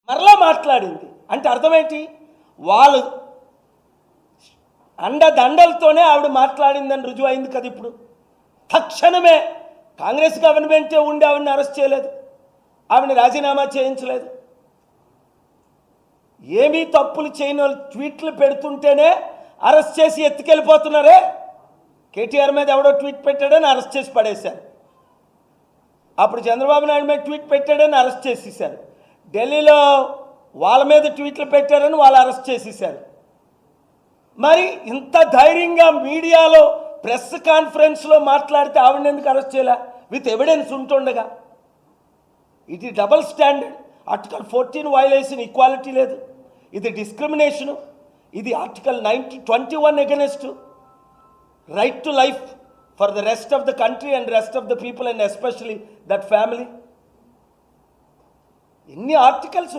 మరలా మాట్లాడింది అంటే అర్థమేంటి? వాళ్ళు అండదండలతోనే ఆవిడ మాట్లాడిందని రుజువు అయింది కదా. ఇప్పుడు తక్షణమే కాంగ్రెస్ గవర్నమెంటే ఉండి ఆవిడని అరెస్ట్ చేయలేదు, ఆవిడని రాజీనామా చేయించలేదు. ఏమీ తప్పులు చేయని వాళ్ళు ట్వీట్లు పెడుతుంటేనే అరెస్ట్ చేసి ఎత్తుకెళ్ళిపోతున్నారే. కేటీఆర్ మీద ఎవడో ట్వీట్ పెట్టాడని అరెస్ట్ చేసి పడేశారు. అప్పుడు చంద్రబాబు నాయుడు మీద ట్వీట్ పెట్టాడని అరెస్ట్ చేసేసారు. ఢిల్లీలో వాళ్ళ మీద ట్వీట్లు పెట్టారని వాళ్ళు అరెస్ట్ చేసేసారు. మరి ఇంత ధైర్యంగా మీడియాలో ప్రెస్ కాన్ఫరెన్స్లో మాట్లాడితే ఆవిడని ఎందుకు అరెస్ట్ చేయాల? విత్ ఎవిడెన్స్ ఉంటుండగా. ఇది double standard. Article 14 violation, equality లేదు, ఇది డిస్క్రిమినేషను, ఇది article 21 against right to life for the rest of the country and rest of the people and especially that family. ఎన్ని ఆర్టికల్స్